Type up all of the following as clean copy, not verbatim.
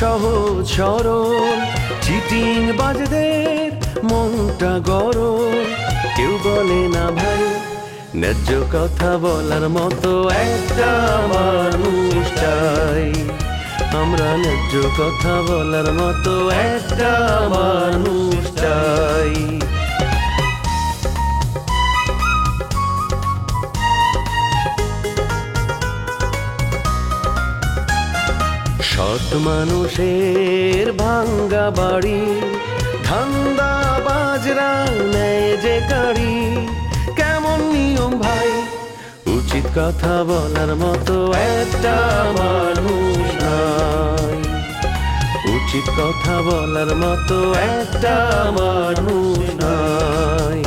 সহজ সরল চিটিং বাজদের মনটা গরম কেউ বলে না ভাই ন্যায্য কথা বলার মতো একটা মানুষ চাই আমরা ন্যায্য কথা বলার মতো একটা মানুষ চাই সৎ মানুষের ভাঙ্গা বাড়ি ধান্দা বাজরা নেয় যে গাড়ি কেমন নিয়ম ভাই উচিত কথা বলার মতো একটা মানুষ নাই উচিত কথা বলার মতো একটা মানুষ নাই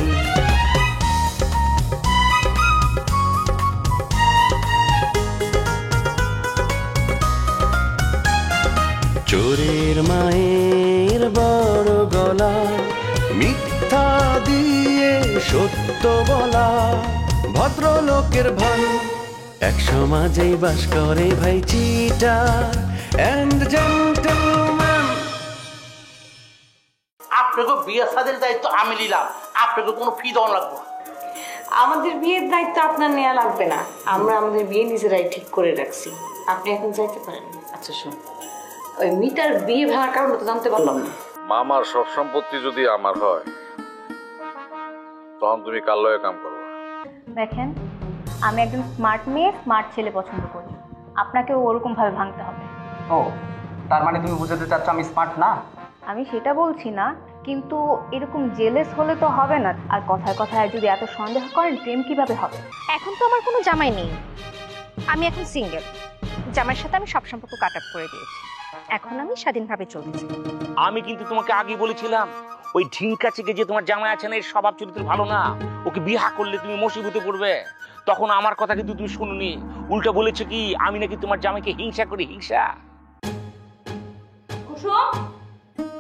চোরের মায়ের বড় গলা মিথ্যা দিয়ে সত্য বলা ভদ্রলোকের ভাই এক সমাজেই বাস করে ভাই চিটার এন্ড জেন্টলম্যান। আপনাকে বিয়ে সাদের দায়িত্ব আমি নিলাম, আপনাকে কোনো ফি দেওয়া লাগবে না। আমাদের বিয়ের দায়িত্ব আপনার নেওয়া লাগবে না, আমরা আমাদের বিয়ে নিজেরাই ঠিক করে রাখছি, আপনি এখন যাইতে পারেন। আচ্ছা শোন, ওই মিটার বিয়ে ভাঙার কারণ তো জানতে পারলাম না। মামার সব সম্পত্তি যদি আমার হয় তখন তুমি কার লয়ে কাম করবে? দেখেন, আমি একজন স্মার্ট মেয়ে স্মার্ট ছেলে পছন্দ করি, আপনাকেও ওরকম ভাবে ভাঙতে হবে। ও তার মানে তুমি বুঝাতে চাচ্ছ আমি স্মার্ট না? আমি সেটা বলছি না, কিন্তু এরকম জেলেস হলে তো হবে না। আর কথায় কথায় যদি এত সন্দেহ করেন প্রেম কিভাবে হবে? এখন তো আমার কোনো জামাই নেই, আমি এখন সিঙ্গেল। জামাইয়ের সাথে আমি সব সম্পর্ক কাট আপ করে দিয়েছি, এখন আমি স্বাধীনভাবে চলছি। আমি কিন্তু তোমাকে আগে বলেছিলাম ওই ঢিঙ্কা চিকে যে তোমার জামাই আছে না, এর স্বভাব চরিত্র ভালো না, ওকে বিয়ে করলে তুমি মুসিবতে পড়বে। তখন আমার কথা কিন্তু তুমি শুনুনি, উল্টা বলেছে কি আমি নাকি তোমার জামাইকে হিংসা করি। হিংসা? কুসুম,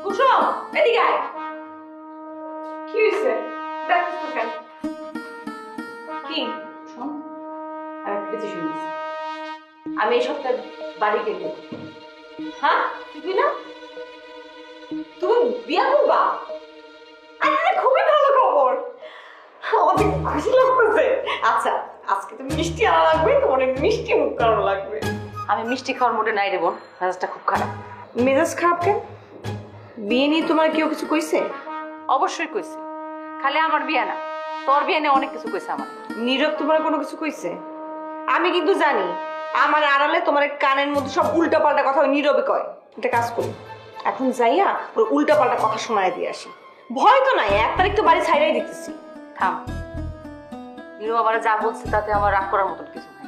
কুসুম এদিকে আয়। কি হইছে? দেখছ তো কেন? কি শোন, আমি একটা কিছু শুনেছি, আমি এই সপ্তাহে বাড়ি গেলে। হ্যাঁ তুই না তুমি বিয়া করবা? আরে খুবই ভালো খবর, অনেক খুশি লাগতেছে। আচ্ছা আজকে তো মিষ্টি আনা লাগবে, তো অনেক মিষ্টি মুখ করানো লাগবে। আমি মিষ্টি খাওয়ার মোটে নাই রে বোন, মেজাজটা খুব খারাপ। মেজাজ খারাপ কেন? বিয়ে নিয়ে তোমার কেউ কিছু কইছে? অবশ্যই কইছে, খালি আমার বিয়ে না, তোর বিয়ে নিয়ে অনেক কিছু কইছে। আমার নীরব তোমার কোনো কিছু কইছে? আমি কিন্তু জানি আমার আড়ালে তোমার কানের মধ্যে সব উল্টা পাল্টা কথা ওই নীরবে কয়। একটা কাজ করি, এখন যাইয়া ওর উল্টা পাল্টা কথা শোনায় দিয়ে আসি। ভয় তো নাই, 1 তারিখ তো বাড়ি ছাইড়াই দিতেছি। থাম, নীরব আমার যা বলছে তাতে আমার রাগ করার মতন কিছু নাই,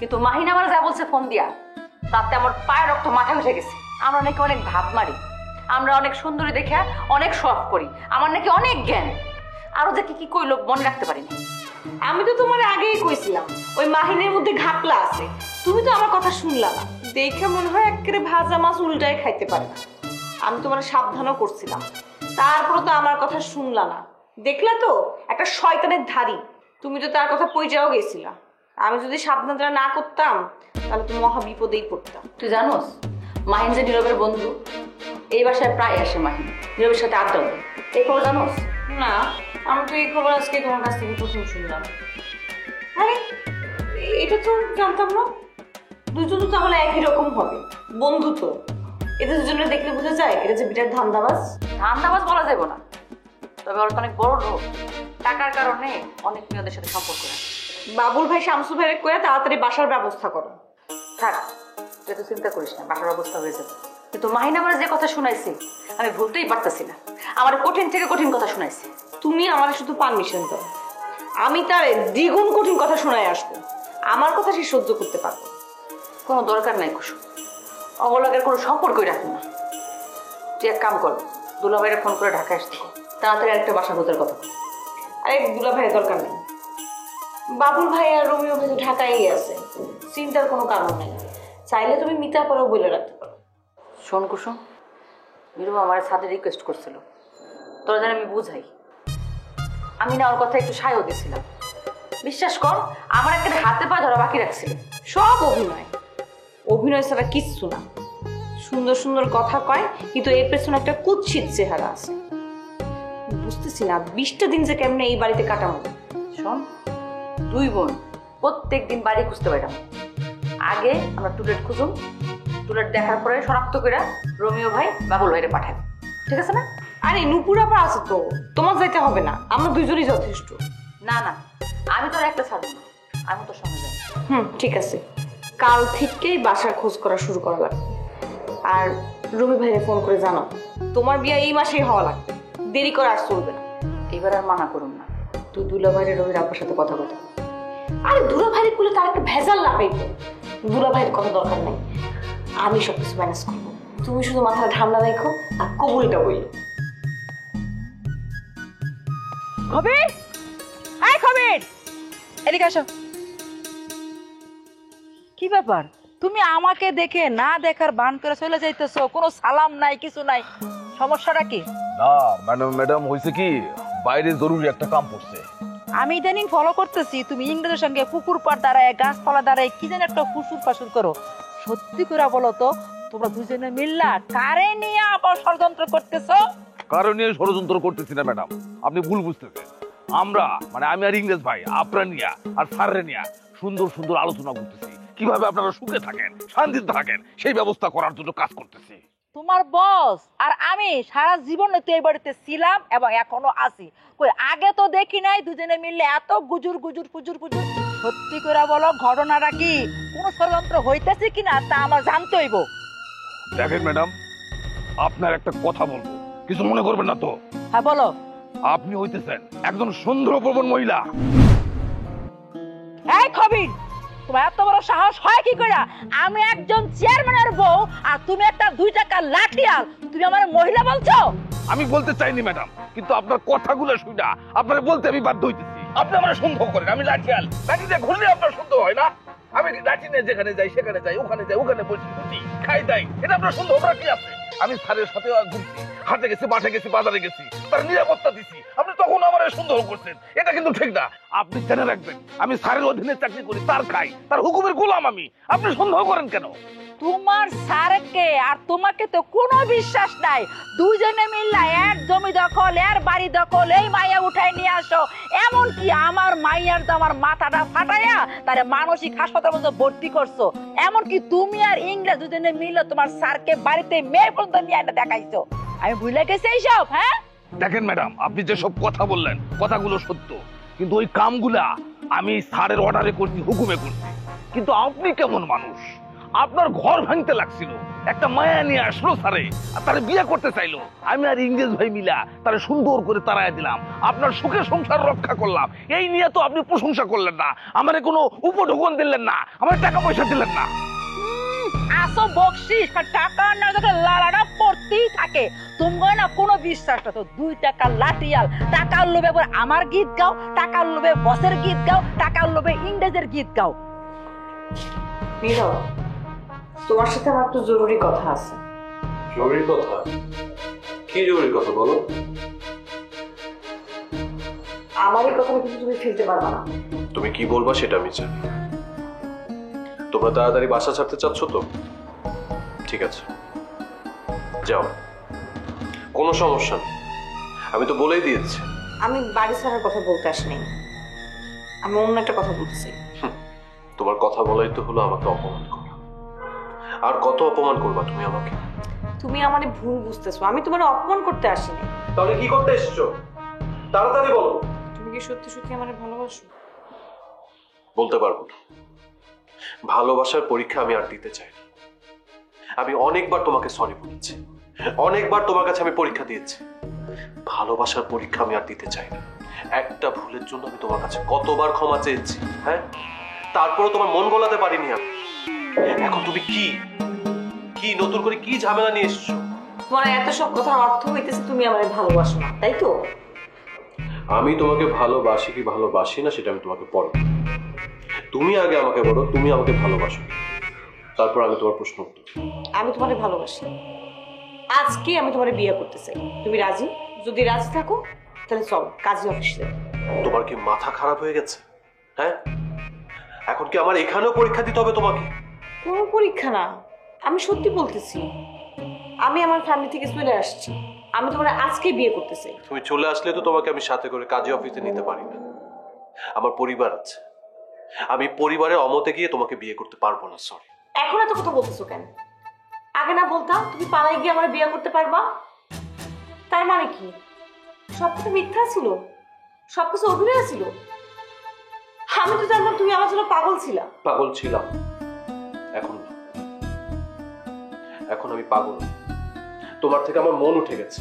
কিন্তু মাহিনা আমার যা বলছে ফোন দিয়া তাতে আমার পায়ের রক্ত মাথায় উঠে গেছে। আমরা নাকি অনেক ভাব মারি, আমরা অনেক সুন্দরী দেখে অনেক শখ করি, আমার নাকি অনেক জ্ঞান। আরো যে কি কি কইলো মনে রাখতে পারিনি। আমি তো তোমার আগেই কইছিলাম ওই মাহিনের মধ্যে ঘাপলা আছে, তুমি তো আমার কথা শুনলা না। দেখে মনে হয় একেবারে ভাজা মাছ উল্টায় খাইতে পারে না। আমি তোমার সাবধানও করছিলাম, তারপরে তো আমার কথা শুনলা না। দেখলা তো একটা শয়তানের ধারি, তুমি তো তার কথা পই যাও গেছিলা। আমি যদি সাবধানতা না করতাম তাহলে তুমি মহা বিপদেই পড়তাম। তুই জানোস মাহিন যে নীরবের বন্ধু, এই বাসায় প্রায় আসে মাহিন, নীরবের সাথে আড্ডা দেয়। এই খবর জানোস? না, আমি তো এই খবর আজকে তোমার কাছ থেকে প্রথম শুনলাম। আরে এটা তো জানতাম না। দুজন তো তাহলে একই রকম হবে, বন্ধু তো। এদের দুজনে দেখলে বোঝা যায় এটা যে বিরাট ধান্দাবাজ। ধান্দাবাজ বলা যাবে না, তবে ওরা তো অনেক বড় লোক, টাকার কারণে অনেক মেয়েদের সাথে সম্পর্ক রাখে। বাবুল ভাই শামসু ভাইয়ের কয়ে তাড়াতাড়ি বাসার ব্যবস্থা করো। থাক, তুই তো চিন্তা করিস না, বাসার ব্যবস্থা হয়ে যাবে। কিন্তু মাহিন আমার যে কথা শুনাইছি আমি ভুলতেই পারতেছি না। আমার কঠিন থেকে কঠিন কথা শুনাইছি, তুমি আমার শুধু পারমিশন দাও, আমি তার দ্বিগুণ কঠিন কথা শোনাই আসবো। আমার কথা সে সহ্য করতে পারবো। কোনো দরকার নাই কুসুম, অবলকের কোনো সম্পর্কই রাখবো না। তুই এক কাম কর, দুলাভাইয়ের ফোন করে ঢাকায় আসতে তাড়াতাড়ি আরেকটা বাসা খোঁজার কথা। আরে দুলাভাইয়ের দরকার নেই, বাবুল ভাই আর রোমিও ভাই ঢাকায় আছে, চিন্তার কোনো কারণ নেই। চাইলে তুমি মিতা পরেও বলে রাখতে পারো। শোন কুসুম, মিরু আমার সাথে রিকোয়েস্ট করছিল, তোরা যেন আমি বুঝাই। আমি না ওর কথা একটু সায়ও দিয়েছিলাম। বিশ্বাস কর, আমার একটা হাতে পা ধরা বাকি রাখছিল। সব অভিনয়, অভিনয় ছাড়া কিচ্ছু না। সুন্দর সুন্দর কথা কয়, কিন্তু এর পেছনে একটা কুৎসিত চেহারা আছে। বুঝতেছি না 20টা দিন যে কেমনে এই বাড়িতে কাটাবো। শোন, 2 বোন প্রত্যেক দিন বাড়ি খুঁজতে পারতাম। আগে আমরা টুলেট খুঁজুম, টুলেট দেখার পরে শনাক্ত করে রোমিও ভাই বাবুল ভাইরে পাঠাই, ঠিক আছে না? আরে নুপুর আপা আছে তো, তোমার যাইতে হবে না, আমরা দুইজনই যথেষ্ট। না না, আমি তো আর একটা ছাড়বো না, আমি তোর সঙ্গে যাবো। ঠিক আছে, কাল থেকেই বাসার খোঁজ করা শুরু করা লাগবে। আর রবি ভাইরে ফোন করে জানাও তোমার বিয়ে এই মাসেই হওয়া লাগবে, দেরি করে আর চলবে না। এবার আর মানা করুন না, তুই দুলা ভাইরে রবির আব্বার সাথে কথা বলতে। আরে দুলা ভাইরে বলে তার একটা ভেজাল লাগাই, দুলা ভাইয়ের কথা দরকার নাই, আমি সবকিছু ম্যানেজ করবো। তুমি শুধু মাথায় ঠান্ডা রাখো আর কবুলটা বইল। কবির, আয় কবির, এদিকে আসো। কি ব্যাপার, তুমি আমাকে দেখে না দেখার বান করে চলে যাইতেছো, কোনো সালাম নাই, কিছু নাই, সমস্যাটা কি? না ম্যাডাম হয়েছে কি, বাইরে জরুরি একটা কাম পড়ছে। আমি ইদানিং ফলো করতেছি তুমি ইংরেজের সঙ্গে পুকুর পাড় দাঁড়ায়, গাছপালা দাঁড়ায় কি যেন একটা ফুসুর ফাসুর করো। সত্যি করে বলো তো, তোমরা দুজনে মিল্লা কারে নিয়ে আবার ষড়যন্ত্র করতেছো? কারণ নিয়ে ষড়যন্ত্র করতেছি না ম্যাডাম, আপনি ভুল বুঝতেছেন। আমরা মানে আমি আর ইংরেজ ভাই আপনারা নিয়া আর স্যাররে নিয়া সুন্দর সুন্দর আলোচনা করতেছি, কিভাবে আপনারা সুখে থাকেন, শান্তিতে থাকেন, সেই ব্যবস্থা করার জন্য কাজ করতেছি। তোমার বস আর আমি সারা জীবনে তো এই বাড়িতে ছিলাম এবং এখনো আছি, কই আগে তো দেখি নাই দুজনে মিলে এত গুজুর গুজুর ফুজুর ফুজুর। সত্যি করে বলো, ঘটনাটা কি, কোন ষড়যন্ত্র হইতেছে কিনা তা আমার জানতে হইব। দেখেন ম্যাডাম, আপনার একটা কথা বলবো, কিছু মনে করবেন না তো? হ্যাঁ বলো। আপনি হইতেছেন একজন সুন্দর প্রবণ মহিলা। এই কবির, তোমার এত বড় সাহস হয় কি করে? আমি একজন চেয়ারম্যানের বউ আর তুমি একটা 2 টাকার লাঠিয়াল, তুমি আমার মহিলা বলছো? আমি বলতে চাইনি ম্যাডাম, কিন্তু আপনার কথাগুলো শুনা আপনার বলতে আমি বাধ্য হইতেছি। আপনি আমার সন্দেহ করেন, আমি লাঠিয়াল, লাঠি দিয়ে ঘুরলে আপনার সন্দেহ হয় না? আমি লাঠি নিয়ে যেখানে যাই সেখানে যাই, ওখানে যাই, ওখানে বসি উঠি খাই দাই, এটা আপনার সন্দেহ করার কি আছে? আমি স্যারের সাথে ঘুরছি, হাটে গেছি, মাঠে গেছি, বাজারে গেছি, তার নিরাপত্তা দিছি, আপনি তখন আমার সন্দেহ করছেন, এটা কিন্তু ঠিক না। আপনি জেনে রাখবেন, আমি স্যারের অধীনে চাকরি করি, তার খাই, তার হুকুমের গোলাম আমি, আপনি সন্দেহ করেন কেন? তোমার স্যারকে আর তোমাকে তো কোনো বিশ্বাস নাই, দুজনে মিল্লা এক জমি দখল, এর বাড়ি দখল, এই মাইয়া উঠাই নিয়ে আসো, এমন কি আমার মাইয়ার তো আমার মাথাটা ফাটাইয়া তারে মানসিক হাসপাতালের মধ্যে ভর্তি করছো। এমন কি তুমি আর ইংরেজ দুজনে মিলে তোমার স্যারকে বাড়িতে মেয়ে পর্যন্ত নিয়ে এটা দেখাইছো। আমি ভুলে গেছি এইসব। হ্যাঁ দেখেন ম্যাডাম, আপনি যে সব কথা বললেন কথাগুলো সত্য, কিন্তু ওই কামগুলা আমি স্যারের অর্ডারে করছি, হুকুমে করছি। কিন্তু আপনি কেমন মানুষ, আপনার ঘর ভাঙতে লাগছিল, একটা মায়া নিয়ে আসলো স্যারে, আর তারে বিয়ে করতে চাইলো, আমি আর ইংরেজ ভাই মিলা তারে সুন্দর করে তাড়ায় দিলাম, আপনার সুখে সংসার রক্ষা করলাম। এই নিয়ে তো আপনি প্রশংসা করলেন না, আমারে কোনো উপঢৌকন দিলেন না, আমার টাকা পয়সা দিলেন না। আসো বকশিস, টাকা না যখন লালাটা পড়তেই থাকে, তোমার না কোনো বিশ্বাস না তো। 2 টাকার লাঠিয়াল, টাকার লোভে আমার গীত গাও, টাকার লোভে বসের গীত গাও, টাকার লোভে ইংরেজের গীত গাও। নীরব, তোমার সাথে আমার একটু জরুরি কথা আছে। জরুরি কথা? কি জরুরি কথা বলো? আমার এই কথাটা কিন্তু তুমি ফেলতে পারবা না। তুমি কি বলবা সেটা আমি জানি। তোমরা তাড়াতাড়ি বাসা ছাড়তে চাচ্ছ তো? ঠিক আছে, যাও, কোনো সমস্যা নেই, আমি তো বলেই দিয়েছি। আমি বাড়ি ছাড়ার কথা বলতে আসিনি, আমি অন্য একটা কথা বলতেছি। তোমার কথা বলাই তো হলো আমাকে অপমান করা। আর কত অপমান করবা তুমি আমাকে? তুমি আমারে ভুল বুঝতেছো, আমি তোমার অপমান করতে আসিনি। তাহলে কি করতে এসেছো? তাড়াতাড়ি বলো। তুমি কি সত্যি সত্যি আমারে ভালোবাসো? বলতে পারবো না, ভালোবাসার পরীক্ষা আমি আর দিতে চাই না। আমি অনেকবার তোমাকে সরি বলেছি, অনেকবার তোমার কাছে আমি পরীক্ষা দিয়েছি, ভালোবাসার পরীক্ষা আমি আর দিতে চাই না। একটা ভুলের জন্য আমি তোমার কাছে কতবার ক্ষমা চেয়েছি, হ্যাঁ, তারপরে তোমার মন গলাতে পারিনি আমি। এখন তুমি কি কি নতুন করে কি ঝামেলা নিয়ে এসছো? তোমার এত সব কথার অর্থ হইতেছে তুমি আমারে ভালোবাসো না, তাই তো? আমি তোমাকে ভালোবাসি কি ভালোবাসি না সেটা আমি তোমাকে পরে, তুমি আগে আমাকে বলো তুমি আমাকে ভালোবাসো, তারপর আমি তোমার প্রশ্ন উত্তর। আমি তোমারে ভালোবাসি, আজকে আমি তোমারে বিয়ে করতে চাই, তুমি রাজি? যদি রাজি থাকো তাহলে চল কাজী অফিসে। তোমার কি মাথা খারাপ হয়ে গেছে? হ্যাঁ, এখন কি আমার এখানেও পরীক্ষা দিতে হবে তোমাকে? কোনো পরীক্ষা না, আমি সত্যি বলতেছি, আমি আমার ফ্যামিলি থেকে চলে আসছি। আমি তোমার আজকে বিয়ে করতে চাই। তুমি চলে আসলে তো তোমাকে আমি সাথে করে কাজে অফিসে নিতে পারি না। আমার পরিবার আছে, আমি পরিবারের অমতে গিয়ে তোমাকে বিয়ে করতে পারবো না। সরি। এখন এত কথা বলতেছো কেন? আগে না বলতাম তুমি পাড়ায় গিয়ে আমার বিয়ে করতে পারবা? তার মানে কি সবকিছু মিথ্যা ছিল? সবকিছু অভিনয় ছিল? আমি তো জানতাম তুমি আমার জন্য পাগল ছিলা। পাগল ছিলাম, এখন না। এখন আমি পাগল না। তোমার থেকে আমার মন উঠে গেছে।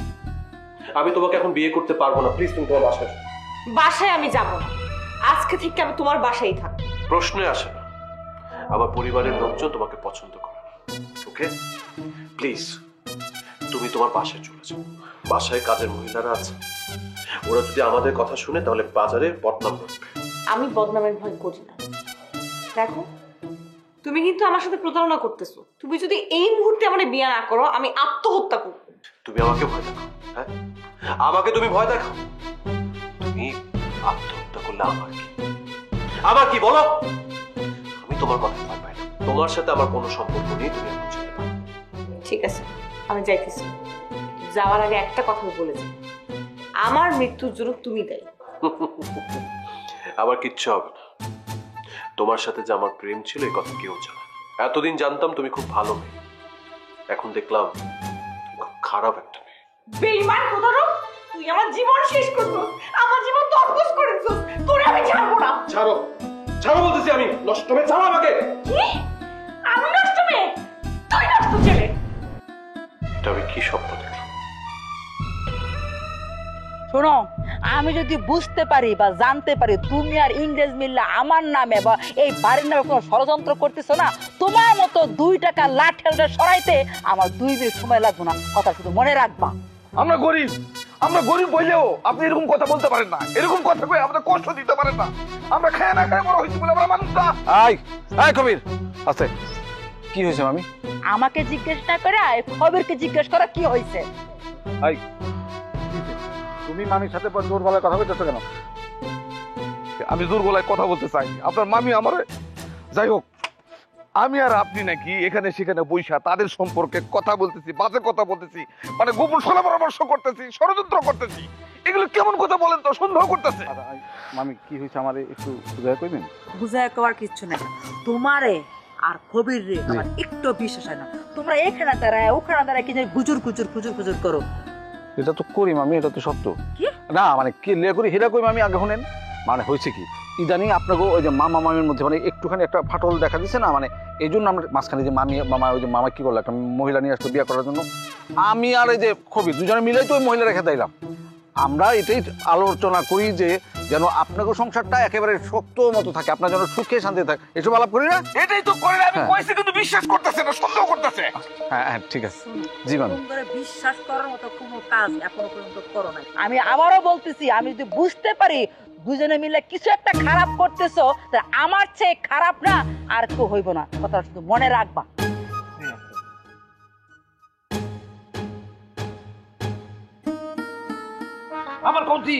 আমি তোমাকে এখন বিয়ে করতে পারবো না। প্লিজ তুমি তোমার বাসায় যাও। বাসায় আমি যাব না। আজকে থেকে আমি তোমার বাসায় থাকবো। প্রশ্নে আসে না। আমার পরিবারের লোকজন তোমাকে পছন্দ করে না। ওকে, প্লিজ তুমি তোমার বাসায় চলে যাও। বাসায় কাজের মহিলারা আছে, ওরা যদি আমাদের কথা শুনে তাহলে বাজারে বদনাম করবে। আমি বদনামের ভয় করি না। দেখো, তুমি কিন্তু আমার সাথে প্রতারণা করতেছো। তুমি যদি এই মুহূর্তে আমার বিয়ে না করো, আমি আত্মহত্যা করব। তুমি আমাকে ভয় দেখাও? হ্যাঁ, আমাকে তুমি ভয় দেখাও? তুমি আত্মহত্যা করলে আমার কি? আমার কি বলো? আমি তোমার কথা ভয় পাই না। তোমার সাথে আমার কোনো সম্পর্ক নেই। তুমি এখন চলে যাও। ঠিক আছে, আমি যাইতেছি। যাওয়ার আগে একটা কথা বলেছি, আমার মৃত্যুর জন্য তুমি দায়ী। আমার কিচ্ছু হবে না। তোমার সাথে যে আমার প্রেম ছিল এই কথা কেউ জানে না। এতদিন জানতাম তুমি খুব ভালো মেয়ে, এখন দেখলাম তুমি খুব খারাপ একটা মেয়ে। বেঈমান কোথাও, তুই আমার জীবন শেষ করছিস, আমার জীবন তছনছ করেছিস। তোরে আমি ছাড়বো না। ছাড়ো, ছাড়ো বলতেছি। আমি নষ্ট মেয়ে, ছাড়ো আমাকে। কি? আমি নষ্ট মেয়ে? তুই নষ্ট ছেলে। এটা আমি কি স্বপ্ন দেখলাম? শোনো, আমি যদি বুঝতে পারি বা জানতে পারি তুমি আর ইংরেজ মিল্লা আমার নামে বা এই বাড়ির নামে কোনো ষড়যন্ত্র করতেছো না, তোমার মতো 2 টাকা লাঠেলটা সরাইতে আমার 2 মিনিট সময় লাগবে না। কথা শুধু মনে রাখবা। আমরা গরিব বললেও আপনি এরকম কথা বলতে পারেন না। এরকম কথা কয়ে আমাদের কষ্ট দিতে পারেন না। আমরা খেয়ে না খেয়ে বড় হয়েছি বলে আমরা মানুষ না। আয় কবির, আচ্ছা কি হয়েছে মামি? আমাকে জিজ্ঞেস না করে খবরকে জিজ্ঞেস করা কি হয়েছে? তুমি মামির সাথে জোর গলায় কথা বলতেছো কেন? আমি জোর গলায় কথা বলতে চাই, আপনার মামি আমার। যাই হোক, আমি আর আপনি নাকি এখানে সেখানে বৈশা তাদের সম্পর্কে কথা বলতেছি, বাজে কথা বলতেছি, মানে গোপন সলা পরামর্শ করতেছি, ষড়যন্ত্র করতেছি। এগুলো কেমন কথা বলেন তো? সন্দেহ করতেছে। মামি কি হয়েছে আমারে একটু বুঝাই কইবেন? বুঝায় কওয়ার কিচ্ছু নাই। তোমারে আর কবির রে আমার একটু বিশ্বাস হয় না। তোমরা এখানে দাঁড়ায় ওখানে দাঁড়ায় কি জানি গুজুর গুজুর গুজুর গুজুর করো। এটা তো করি মামি, এটা তো সত্য। কি না মানে কি লে করি হেরা কই মামি, আগে শুনেন। মানে হয়েছে কি, ইদানিং আপনাকে ওই যে মামা মামির মধ্যে মানে একটুখানি একটা ফাটল দেখা দিচ্ছে না, মানে এই জন্য আমরা মাঝখানে যে মামা ওই যে মামা কি করলো, একটা মহিলা নিয়ে আসতো বিয়ে করার জন্য। আমি আর এই যে কবি দুজনে মিলেই তো ওই মহিলা রেখে দিলাম। আমরা এটাই আলোচনা করি যে যেন আপনাকে সংসারটা একেবারে শক্ত মতো থাকে, আপনার যেন সুখে শান্তি থাকে, এসব আলাপ করি না। এটাই তো করে আমি কইছি, কিন্তু বিশ্বাস করতেছে না, সন্দেহ করতেছে। হ্যাঁ হ্যাঁ ঠিক আছে জি মামি। তোমরা বিশ্বাস করার মতো কোনো কাজ এখনো পর্যন্ত করো নাই। আমি আবারও বলতেছি, আমি যদি বুঝতে পারি দুজনে মিলে কিছু একটা খারাপ করতেছো, তা আমার চেয়ে খারাপ না আর কেউ হইব না। কথা শুধু মনে রাখবা। আমার কৌটি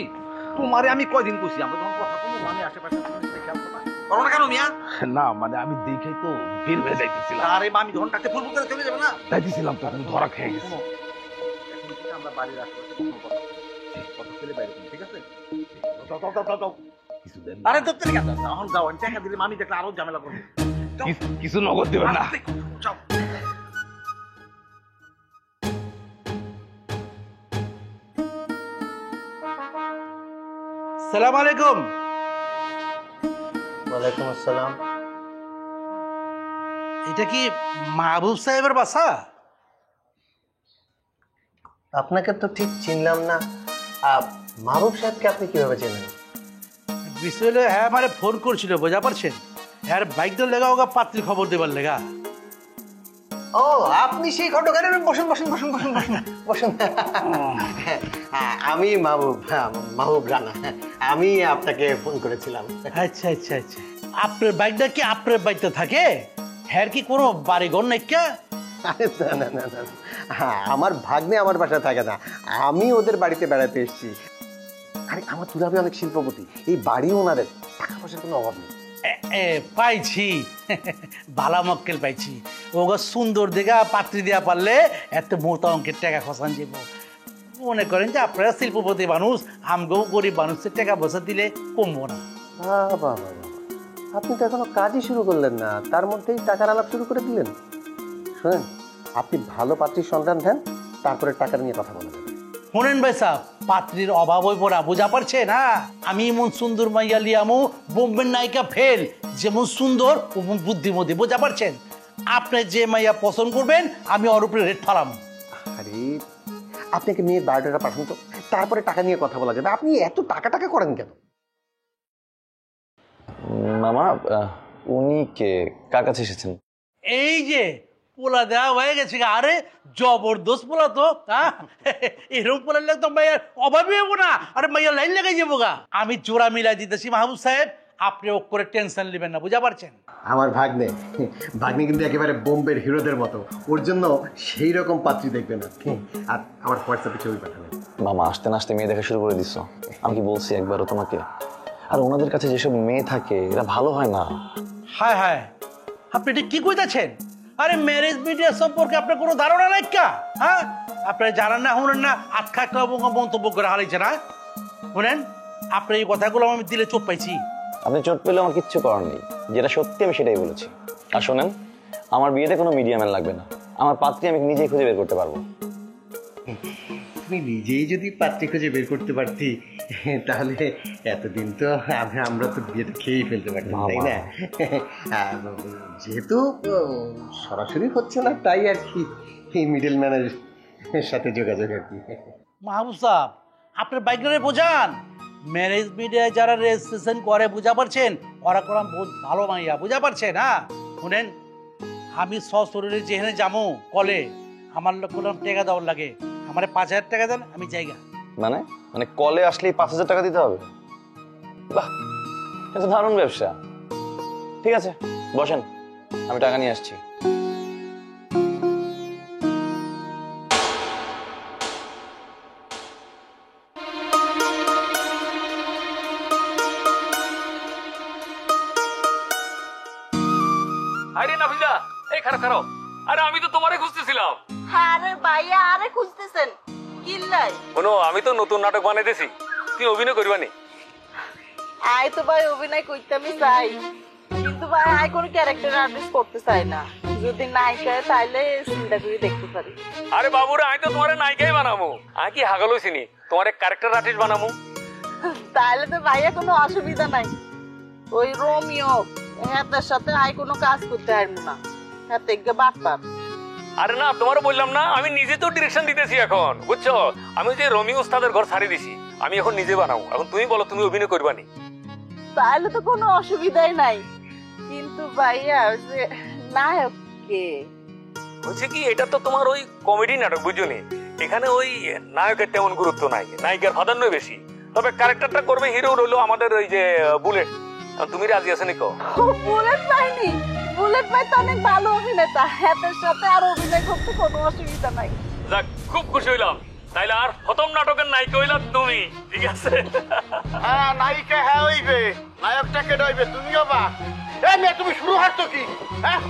তোমারে আমি কয়দিন কইছি আমরা যখন কথা বলবো মানে আশেপাশে খেয়াল করো না কেন মিয়া? না মানে আমি দেখেই তো বের হয়ে যাইতেছিলাম। আরে মামি যখন টাকে ফুল করে চলে যাবে না, যাইতেছিলাম তো আমি ধরা খেয়ে গেছি। আমরা বাড়ির আশেপাশে কথা ছেলে বাইরে, ঠিক আছে? আরে তো তুই কেন এখন যাও, আমি টাকা দিলে মামি দেখলে আরো ঝামেলা করবে। কিছু নগদ দেবেন না? সালাম আলাইকুম। ওয়ালাইকুম আসসালাম। এটা কি মাহবুব সাহেবের বাসা? আপনাকে তো ঠিক চিনলাম না। মাহবুব সাহেবকে আপনি কিভাবে চেনেন? বিষয়টা হ্যাঁ মানে ফোন করছিল, বোঝা পারছেন? হ্যাঁ বাইকটা লেগা ওগা পাত্রী খবর দেবার লেগা। ও আপনি সেই ঘটনার, বসুন বসুন বসুন বসুন বসুন বসুন। আমি মাহবুব রানা, আমি আপনাকে ফোন করেছিলাম। আচ্ছা আচ্ছা আচ্ছা, আপনার বাইকটা কি আপনার বাইকটা থাকে? হ্যাঁ কি কোনো বাড়িঘর নাই? না না না, আমার ভাগ্নে আমার বাসায় থাকে না, আমি ওদের বাড়িতে বেড়াতে এসেছি। আরে আমার দুলাভাই অনেক শিল্পপতি, এই বাড়ি ওনাদের, টাকা পয়সার কোনো অভাব নেই। পাইছি, ভালা মক্কেল পাইছি। ওগা সুন্দর দেখে পাত্রী দেওয়া পারলে এত মোটা অঙ্কের টাকা খসান যাব। মনে করেন যে আপনারা শিল্পপতি মানুষ, আমগো গরিব মানুষের টাকা বসা দিলে কমবো না। বাবা বাবা, আপনি তো এখনো কাজই শুরু করলেন না, তার মধ্যেই টাকার আলাপ শুরু করে দিলেন। শোনেন, আপনি ভালো পাত্রীর সন্ধান দেন, তারপরে টাকা নিয়ে কথা বলা যাবে। শোনেন ভাই সাহেব, পাত্রীর অভাব হইব না, বোঝা পারছে না? আমি এমন সুন্দর মাইয়া লিয়ামু, বোম্বের নায়িকা ফেল, যেমন সুন্দর ওমন বুদ্ধিমতী, বোঝা পারছেন? আপনি যে মাইয়া পছন্দ করবেন আমি ওর উপরে রেট ফালাম। আরে আপনাকে মেয়ের বায়োডাটা পাঠান তো, তারপরে টাকা নিয়ে কথা বলা যাবে। আপনি এত টাকা টাকা করেন কেন? মামা, উনি কে, কার কাছে এসেছেন? এই যে পোলা দেওয়া হয়ে গেছে। আরে জবরদস্ত পোলা তো, হ্যাঁ এরকম পোলা লাগতো তো মাইয়ার অভাবই হবো না। আরে মাইয়া লাইন লাগাই যাবো গা। আমি জোড়া মিলাই দিতেছি মাহবুব সাহেব, আপনি ও করে টেনশন নেবেন না, বুঝা পারছেন? আমার ভাগ্নে কিন্তু একেবারে বোম্বের হিরোদের মতো, ওর জন্য সেই রকম পাত্রী দেখবেন আপনি। আর আমার হোয়াটসঅ্যাপে ছবি পাঠাবেন। মামা, আসতে না আসতে মেয়ে দেখা শুরু করে দিচ্ছ। আমি কি বলছি একবারও তোমাকে? আর ওনাদের কাছে যেসব মেয়ে থাকে এরা ভালো হয় না। হায় হায়, আপনি এটা কি কইতাছেন? আরে ম্যারেজ মিডিয়া সম্পর্কে আপনার কোনো ধারণা নাই কা? হ্যাঁ, আপনারা জানান না, শুনেন না, আখ্যা মন্তব্য করে হারাইছে না। শুনেন, আপনার এই কথাগুলো আমি দিলে চোট পাইছি। আপনি চোট পেলে আমার কিচ্ছু করার নেই, যেটা সত্যি আমি সেটাই বলেছি। আর শোনেন, আমার বিয়েতে কোনো মিডিয়াম্যান লাগবে না, আমার পাত্রী আমি নিজেই খুঁজে বের করতে পারবো। তুমি নিজেই যদি পাত্রী খুঁজে বের করতে পারতি, তাহলে এতদিন তো আমরা তো বিয়েটা খেয়েই ফেলতে পারতাম, তাই না? যেহেতু সরাসরি হচ্ছে না, তাই আর কি এই মিডল ম্যানের সাথে যোগাযোগ আর কি। মাহবুব সাহেব, আপনার বাইকটারে বোঝান, ম্যারেজ মিডিয়ায় যারা রেজিস্ট্রেশন করে, বুঝা পারছেন, ওরা করলাম বহুত ভালো মাইয়া, বুঝা পারছেন? হ্যাঁ শুনেন, আমি সশরীরে যেখানে যাবো কলে, আমার লোক করলাম টাকা দেওয়ার লাগে, আমার 5,000 টাকা দেন, আমি জায়গা। মানে মানে কলে আসলেই 5,000 টাকা দিতে হবে? বাহ, এটা দারুণ ব্যবসা। ঠিক আছে, বসেন, আমি টাকা নিয়ে আসছি। আরে নাফিজা, এই খারাপ খারাপ, আরে আমি তো তোমারে খুঁজতেছিলাম। আরে ভাইয়া, আরে খুঁজতেছেন কিল্লাই? শোনো, আমি তো নতুন নাটক বানাইতেছি, তুমি অভিনয় করবানি? আয় তো ভাই অভিনয় করতে আমি চাই, কিন্তু ভাই আয় কোনো ক্যারেক্টার আর্টিস্ট করতে চাই না। যদি নায়িকা তাইলে চিন্তা করে দেখতে পারি। আরে বাবুরা, আমি তো তোমারে নায়িকাই বানাবো, আমি কি হাগল হইছিনি তোমারে ক্যারেক্টার আর্টিস্ট বানাবো? তাহলে তো ভাইয়া কোনো অসুবিধা নাই। ওই রোমিও হ্যাঁ সাথে আয় কোনো কাজ করতে পারবো না, হ্যাঁ দেখবে বাটপার। আরে না, তোমারও বললাম না, আমি নিজে তো ডিরেকশন দিতেছি এখন, বুঝছো? আমি যে রমিও ওস্তাদের ঘর ছাড়ি দিছি, আমি এখন নিজে বানাবো। এখন তুমি বলো, তুমি অভিনয় করবানি? তাহলে তো কোনো অসুবিধাই নাই, কিন্তু ভাইয়া যে নায়ক কে? হচ্ছে কি, এটা তো তোমার ওই কমেডি নাটক, বুঝলি? এখানে ওই নায়কের তেমন গুরুত্ব নাই, নায়িকার প্রাধান্য বেশি। তবে ক্যারেক্টারটা করবে হিরো হলো আমাদের ওই যে বুলেট। তুমি রাজি আছো নিকো? বুলেট ভাইনি, বুলেট ভাই তো অনেক ভালো অভিনেতা, হাতের সাথে আর অভিনয় করতে কোনো অসুবিধা নাই। যাক, খুব খুশি হইলাম। তাইলে আর প্রথম নাটকের নায়িকা হইলাম তুমি, ঠিক আছে? হ্যাঁ, নায়িকা হ্যাঁ হইবে, নায়কটা কে হইবে? তুমিও বা তুমি শুরু হাঁটতো কি? হ্যাঁ,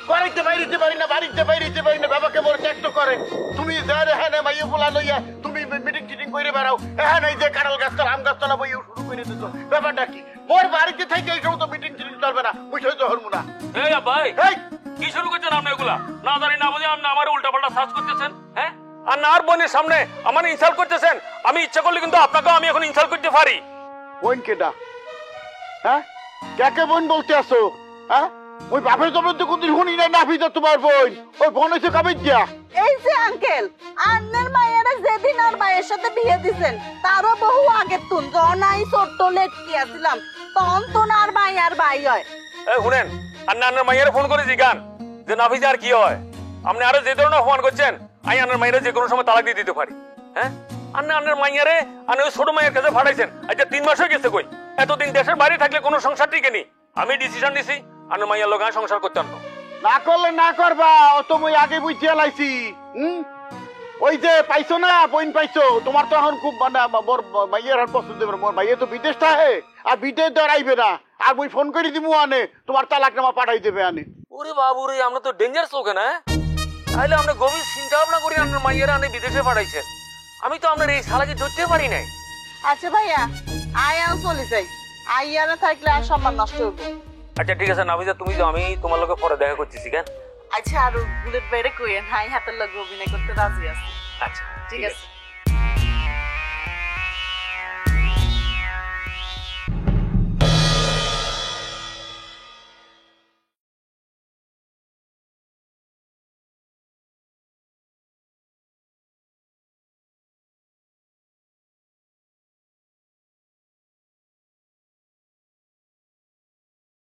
বাড়িতে বাইরিতে পারি না, বাড়িতে বাইরিতে পারি না, বাবাকে মোর ত্যাক্ত করে। তুমি হ্যাঁ মাইয়া বলা লইয়া তুমি মিটিং টিটিং করে বেড়াও। হ্যাঁ, এই যে কাঁঠাল গাছতলা, আম গাছতলা বইও শুরু করে দিত। ব্যাপারটা কি? মোর বাড়িতে থেকে এই সমস্ত মিটিং টিটিং চলবে না, বুঝতে তো হরমু না। এই ভাই, কি শুরু করছেন আপনি এগুলা? না জানি না বুঝে আপনি আমার উল্টা পাল্টা সার্চ করতেছেন, হ্যাঁ? আর না, আর বোনের সামনে আমার ইনসাল্ট করতেছেন। আমি ইচ্ছা করলে কিন্তু আপনাকেও আমি এখন ইনসাল্ট করতে পারি। বোন কেডা? হ্যাঁ, কাকে বোন বলতে আসো? হ্যাঁ, ওই বাপের জন্য তো কোনদিন শুনি না নাফিজা তোমার বোন। ওই বোন হয়েছে কবে দিয়া? এই যে আঙ্কেল, আন্নের মায়েরা যেদিন আর মায়ের সাথে বিয়ে দিছেন, তারও বহু আগে তুন জনাই ছোট্ট লেটকি আসছিলাম, তখন তো আর ভাই আর ভাই হয়। এই শুনেন, আন্নার মাইয়ারে ফোন করে জিগান যে নাফিজা আর কি হয়। আপনি আরো যে ধরনের অপমান করছেন, আমি আন্নার মাইয়ারে যে কোনো সময় তালাক দিয়ে দিতে পারি। হ্যাঁ, আন্নার মাইয়ারে ওই ছোট মায়ের কাছে ফাটাইছেন, আচ্ছা 3 মাস হয়ে গেছে। কই, এতদিন দেশের বাইরে থাকলে কোনো সংসার টিকে নি। আমি ডিসিশন নিছি আন্নার মাইয়ার লোক সংসার করতাম না। না করলে না করবা, অত মই আগে বুঝিয়ে লাইছি। ওই যে পাইছো না, বোন পাইছো, তোমার তো এখন খুব মানে মোর মাইয়ার আর পছন্দ হবে। মোর মাইয়া তো বিদেশ থাকে, আর বিদেশ ধরাইবে না। আর মই ফোন করে দিমু আনে, তোমার তালাকনামা পাঠাই দেবে আনে। ওরে বাবু রে, আমরা তো ডেঞ্জারাস লোক না। তাহলে আমরা গভীর চিন্তা ভাবনা করি আপনার মাইয়ারা আপনি বিদেশে পাঠাইছেন। আমি তো আপনার এই শালাকে ধরতে পারি নাই। আচ্ছা ভাইয়া, আয়াও চলে যাই, আইয়ারা থাকলে আর সম্মান নষ্ট হইব। আচ্ছা ঠিক আছে নাফিজা, তুমি তো আমি তোমার লোকে পরে দেখা করতেছি কেন। আচ্ছা আর বুলেট বাইরে কইেন, হাই হাতের লগে অভিনয় করতে রাজি আছে। আচ্ছা ঠিক আছে।